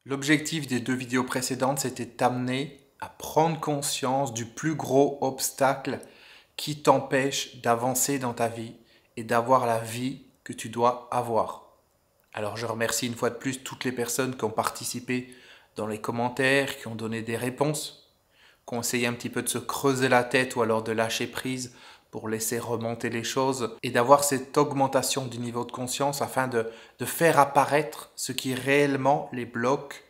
L'objectif des 2 vidéos précédentes, c'était de t'amener à prendre conscience du plus gros obstacle qui t'empêche d'avancer dans ta vie et d'avoir la vie que tu dois avoir. Alors je remercie une fois de plus toutes les personnes qui ont participé dans les commentaires, qui ont donné des réponses, qui ont essayé un petit peu de se creuser la tête ou alors de lâcher prise pour laisser remonter les choses et d'avoir cette augmentation du niveau de conscience afin de faire apparaître ce qui réellement les bloque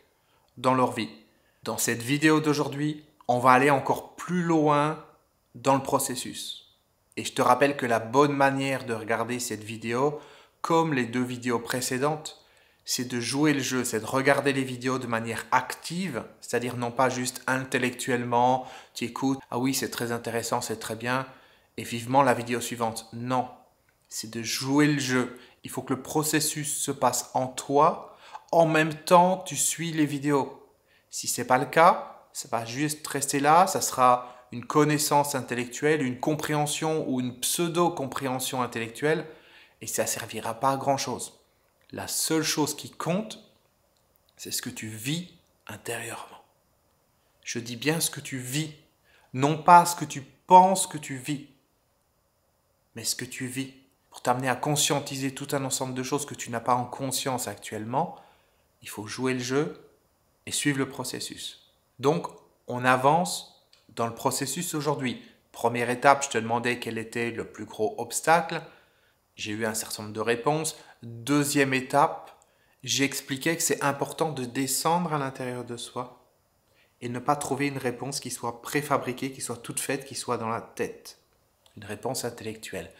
dans leur vie. Dans cette vidéo d'aujourd'hui, on va aller encore plus loin dans le processus. Et je te rappelle que la bonne manière de regarder cette vidéo, comme les 2 vidéos précédentes, c'est de jouer le jeu, c'est de regarder les vidéos de manière active, c'est-à-dire non pas juste intellectuellement, tu écoutes, ah oui c'est très intéressant, c'est très bien, et vivement la vidéo suivante. Non, c'est de jouer le jeu. Il faut que le processus se passe en toi, en même temps que tu suis les vidéos. Si ce n'est pas le cas, ça va juste rester là, ça sera une connaissance intellectuelle, une compréhension ou une pseudo-compréhension intellectuelle, et ça ne servira pas à grand-chose. La seule chose qui compte, c'est ce que tu vis intérieurement. Je dis bien ce que tu vis, non pas ce que tu penses que tu vis, mais ce que tu vis. Pour t'amener à conscientiser tout un ensemble de choses que tu n'as pas en conscience actuellement, il faut jouer le jeu et suivre le processus. Donc, on avance dans le processus aujourd'hui. Première étape, je te demandais quel était le plus gros obstacle. J'ai eu un certain nombre de réponses. Deuxième étape, j'ai expliqué que c'est important de descendre à l'intérieur de soi et ne pas trouver une réponse qui soit préfabriquée, qui soit toute faite, qui soit dans la tête. Une réponse intellectuelle.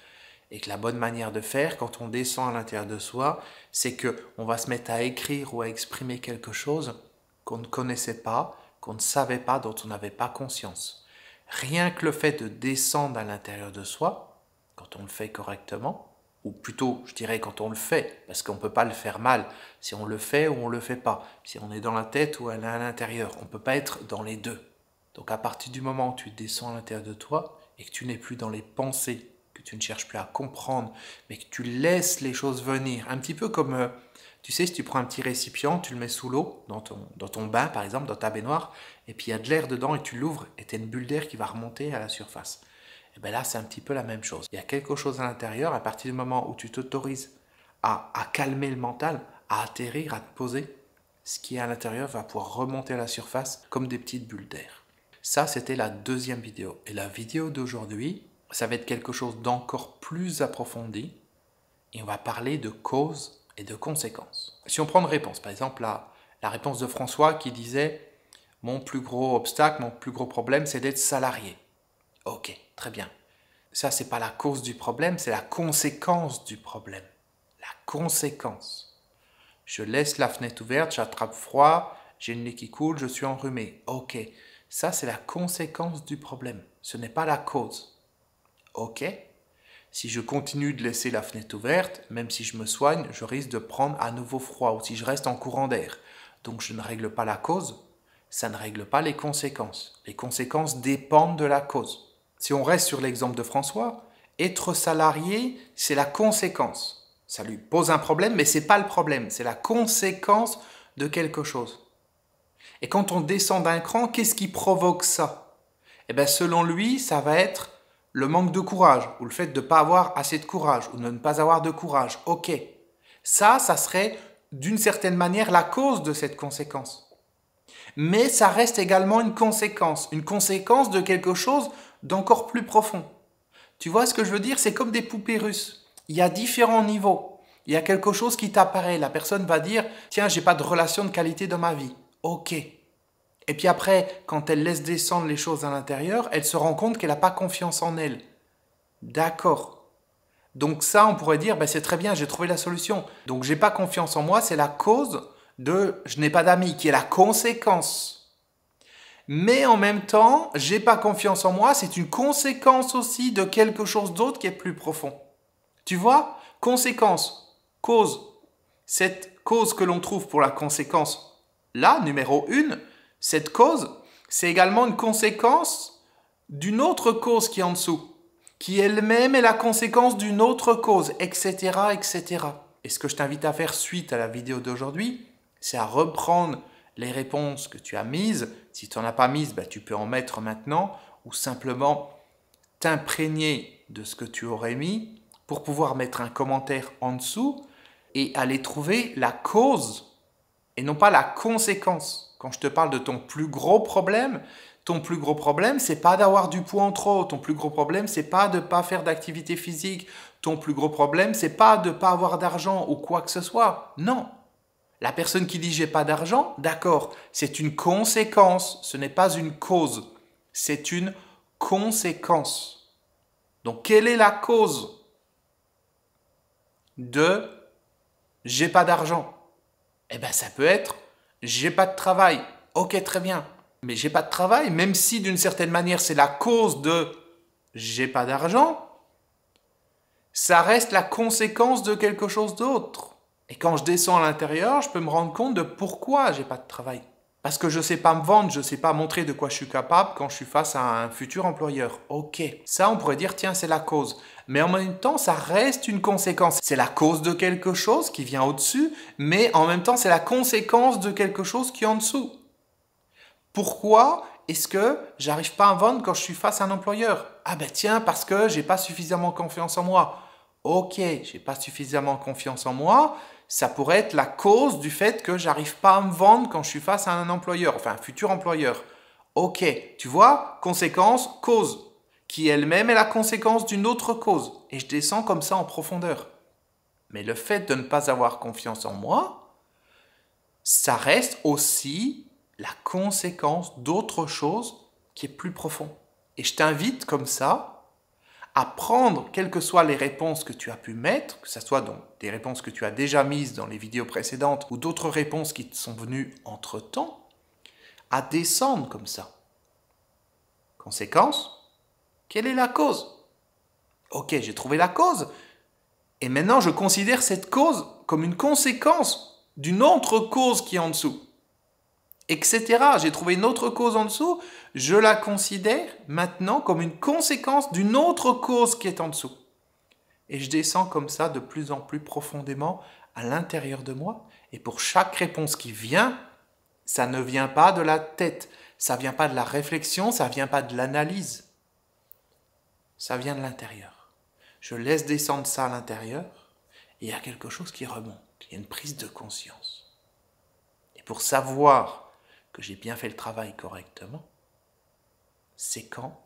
Et que la bonne manière de faire, quand on descend à l'intérieur de soi, c'est qu'on va se mettre à écrire ou à exprimer quelque chose qu'on ne connaissait pas, qu'on ne savait pas, dont on n'avait pas conscience. Rien que le fait de descendre à l'intérieur de soi, quand on le fait correctement, ou plutôt, je dirais, quand on le fait, parce qu'on ne peut pas le faire mal, si on le fait ou on ne le fait pas, si on est dans la tête ou à l'intérieur, on ne peut pas être dans les deux. Donc à partir du moment où tu descends à l'intérieur de toi et que tu n'es plus dans les pensées, que tu ne cherches plus à comprendre, mais que tu laisses les choses venir, un petit peu comme, tu sais, si tu prends un petit récipient, tu le mets sous l'eau, dans ton bain par exemple, dans ta baignoire, et puis il y a de l'air dedans et tu l'ouvres et tu as une bulle d'air qui va remonter à la surface. Et bien là, c'est un petit peu la même chose. Il y a quelque chose à l'intérieur, à partir du moment où tu t'autorises à calmer le mental, à atterrir, à te poser, ce qui est à l'intérieur va pouvoir remonter à la surface comme des petites bulles d'air. Ça, c'était la deuxième vidéo. Et la vidéo d'aujourd'hui, ça va être quelque chose d'encore plus approfondi et on va parler de causes et de conséquences. Si on prend une réponse, par exemple la réponse de François qui disait « Mon plus gros obstacle, mon plus gros problème, c'est d'être salarié. » Ok, très bien. Ça, c'est pas la cause du problème, c'est la conséquence du problème. La conséquence. Je laisse la fenêtre ouverte, j'attrape froid, j'ai le nez qui coule, je suis enrhumé. Ok, ça c'est la conséquence du problème. Ce n'est pas la cause. Ok, si je continue de laisser la fenêtre ouverte, même si je me soigne, je risque de prendre à nouveau froid ou si je reste en courant d'air. Donc je ne règle pas la cause, ça ne règle pas les conséquences. Les conséquences dépendent de la cause. Si on reste sur l'exemple de François, être salarié, c'est la conséquence. Ça lui pose un problème, mais ce n'est pas le problème, c'est la conséquence de quelque chose. Et quand on descend d'un cran, qu'est-ce qui provoque ça? Eh bien, selon lui, ça va être le manque de courage, ou le fait de ne pas avoir assez de courage, ou de ne pas avoir de courage. Ok, ça serait d'une certaine manière la cause de cette conséquence. Mais ça reste également une conséquence de quelque chose d'encore plus profond. Tu vois ce que je veux dire? C'est comme des poupées russes. Il y a différents niveaux. Il y a quelque chose qui t'apparaît. La personne va dire « Tiens, j'ai pas de relation de qualité dans ma vie. » Ok. Et puis après, quand elle laisse descendre les choses à l'intérieur, elle se rend compte qu'elle n'a pas confiance en elle. D'accord. Donc ça, on pourrait dire « C'est très bien, j'ai trouvé la solution. » Donc j'ai pas confiance en moi, c'est la cause de « je n'ai pas d'amis » qui est la conséquence. Mais en même temps, j'ai pas confiance en moi, c'est une conséquence aussi de quelque chose d'autre qui est plus profond. Tu vois? Conséquence, cause. Cette cause que l'on trouve pour la conséquence, là, numéro 1, cette cause, c'est également une conséquence d'une autre cause qui est en dessous, qui elle-même est la conséquence d'une autre cause, etc., etc. Et ce que je t'invite à faire suite à la vidéo d'aujourd'hui, c'est à reprendre les réponses que tu as mises. Si tu n'en as pas mises, tu peux en mettre maintenant ou simplement t'imprégner de ce que tu aurais mis pour pouvoir mettre un commentaire en dessous et aller trouver la cause et non pas la conséquence. Quand je te parle de ton plus gros problème, c'est pas d'avoir du poids en trop. Ton plus gros problème, c'est pas de ne pas faire d'activité physique. Ton plus gros problème, c'est pas de ne pas avoir d'argent ou quoi que ce soit. Non. La personne qui dit j'ai pas d'argent, d'accord, c'est une conséquence, ce n'est pas une cause. C'est une conséquence. Donc, quelle est la cause de j'ai pas d'argent? Eh bien, ça peut être j'ai pas de travail. Ok, très bien. Mais j'ai pas de travail, même si d'une certaine manière c'est la cause de j'ai pas d'argent, ça reste la conséquence de quelque chose d'autre. Et quand je descends à l'intérieur, je peux me rendre compte de pourquoi j'ai pas de travail. Parce que je ne sais pas me vendre, je ne sais pas montrer de quoi je suis capable quand je suis face à un futur employeur. Ok, ça on pourrait dire, tiens, c'est la cause. Mais en même temps, ça reste une conséquence. C'est la cause de quelque chose qui vient au-dessus, mais en même temps, c'est la conséquence de quelque chose qui est en dessous. Pourquoi est-ce que j'arrive pas à me vendre quand je suis face à un employeur? Ah ben tiens, parce que j'ai pas suffisamment confiance en moi. Ok, j'ai pas suffisamment confiance en moi. Ça pourrait être la cause du fait que j'arrive pas à me vendre quand je suis face à un employeur, enfin un futur employeur. Ok, tu vois, conséquence, cause, qui elle-même est la conséquence d'une autre cause. Et je descends comme ça en profondeur. Mais le fait de ne pas avoir confiance en moi, ça reste aussi la conséquence d'autre chose qui est plus profond. Et je t'invite comme ça à prendre, quelles que soient les réponses que tu as pu mettre, que ce soit donc des réponses que tu as déjà mises dans les vidéos précédentes ou d'autres réponses qui te sont venues entre-temps, à descendre comme ça. Conséquence, quelle est la cause? Ok, j'ai trouvé la cause. Et maintenant, je considère cette cause comme une conséquence d'une autre cause qui est en dessous. Etc. J'ai trouvé une autre cause en dessous, je la considère maintenant comme une conséquence d'une autre cause qui est en dessous. Et je descends comme ça de plus en plus profondément à l'intérieur de moi. Et pour chaque réponse qui vient, ça ne vient pas de la tête, ça ne vient pas de la réflexion, ça ne vient pas de l'analyse. Ça vient de l'intérieur. Je laisse descendre ça à l'intérieur et il y a quelque chose qui remonte. Il y a une prise de conscience. Et pour savoir que j'ai bien fait le travail correctement, c'est quand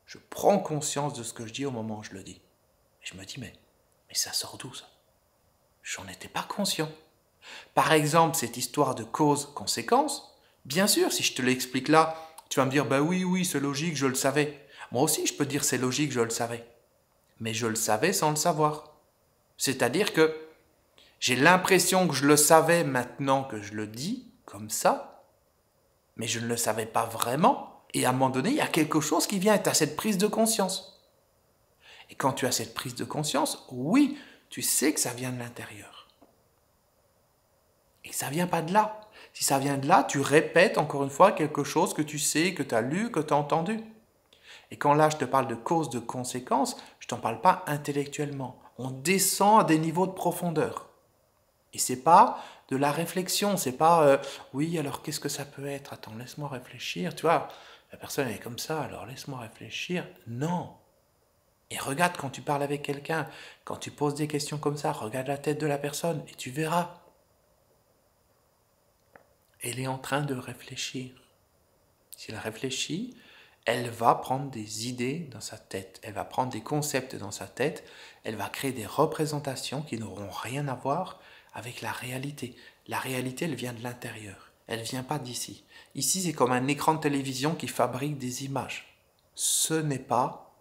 je prends conscience de ce que je dis au moment où je le dis. Et je me dis, mais ça sort d'où ça? J'en étais pas conscient. Par exemple, cette histoire de cause-conséquence, bien sûr, si je te l'explique là, tu vas me dire, oui, c'est logique, je le savais. Moi aussi, je peux dire, c'est logique, je le savais. Mais je le savais sans le savoir. C'est-à-dire que j'ai l'impression que je le savais maintenant que je le dis, comme ça, mais je ne le savais pas vraiment. Et à un moment donné, il y a quelque chose qui vient et tu as cette prise de conscience. Et quand tu as cette prise de conscience, oui, tu sais que ça vient de l'intérieur. Et que ça ne vient pas de là. Si ça vient de là, tu répètes encore une fois quelque chose que tu sais, que tu as lu, que tu as entendu. Et quand là, je te parle de cause, de conséquence, je ne t'en parle pas intellectuellement. On descend à des niveaux de profondeur. Et c'est pas de la réflexion, c'est pas oui, alors qu'est-ce que ça peut être? Attends, laisse-moi réfléchir. Tu vois, la personne est comme ça, alors laisse-moi réfléchir. Non. Et regarde quand tu parles avec quelqu'un, quand tu poses des questions comme ça, regarde la tête de la personne et tu verras. Elle est en train de réfléchir. Si elle réfléchit, elle va prendre des idées dans sa tête, elle va prendre des concepts dans sa tête, elle va créer des représentations qui n'auront rien à voir avec la réalité. La réalité, elle vient de l'intérieur, elle ne vient pas d'ici. Ici, c'est comme un écran de télévision qui fabrique des images. Ce n'est pas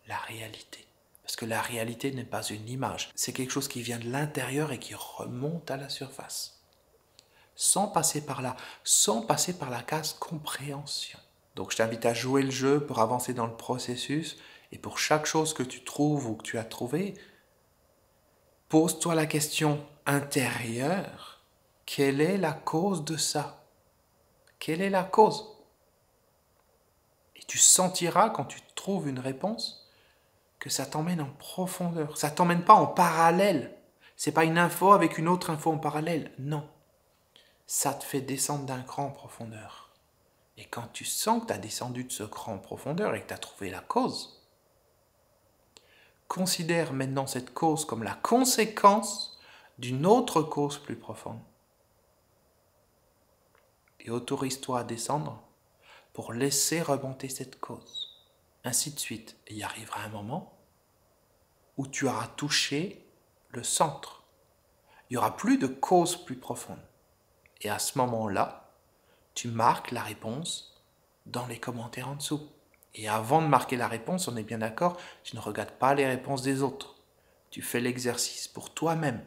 la réalité. Parce que la réalité n'est pas une image. C'est quelque chose qui vient de l'intérieur et qui remonte à la surface. Sans passer par là, sans passer par la case compréhension. Donc je t'invite à jouer le jeu pour avancer dans le processus et pour chaque chose que tu trouves ou que tu as trouvé, pose-toi la question intérieure, quelle est la cause de ça? Quelle est la cause? Et tu sentiras quand tu trouves une réponse que ça t'emmène en profondeur. Ça ne t'emmène pas en parallèle. Ce n'est pas une info avec une autre info en parallèle, non. ça te fait descendre d'un cran en profondeur. Et quand tu sens que tu as descendu de ce cran en profondeur et que tu as trouvé la cause, considère maintenant cette cause comme la conséquence d'une autre cause plus profonde. Et autorise-toi à descendre pour laisser remonter cette cause. Ainsi de suite. Et il y arrivera un moment où tu auras touché le centre. Il n'y aura plus de cause plus profonde. Et à ce moment-là, tu marques la réponse dans les commentaires en dessous. Et avant de marquer la réponse, on est bien d'accord, tu ne regardes pas les réponses des autres. Tu fais l'exercice pour toi-même.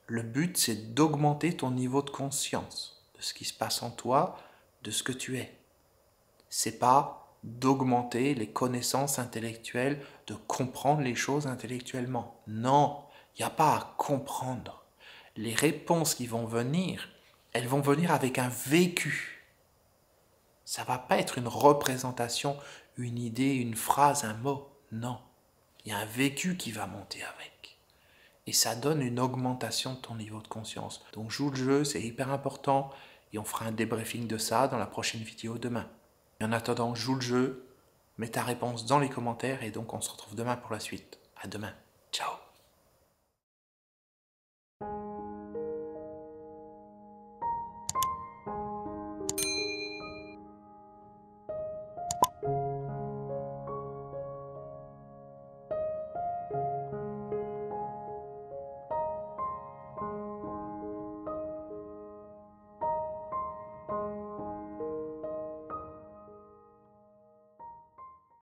Le but, c'est d'augmenter ton niveau de conscience de ce qui se passe en toi, de ce que tu es. C'est pas d'augmenter les connaissances intellectuelles, de comprendre les choses intellectuellement. Non, il n'y a pas à comprendre. Les réponses qui vont venir, elles vont venir avec un vécu. Ça va pas être une représentation, une idée, une phrase, un mot. Non, il y a un vécu qui va monter avec. Et ça donne une augmentation de ton niveau de conscience. Donc joue le jeu, c'est hyper important. Et on fera un débriefing de ça dans la prochaine vidéo demain. Et en attendant, joue le jeu, mets ta réponse dans les commentaires et donc on se retrouve demain pour la suite. À demain. Ciao.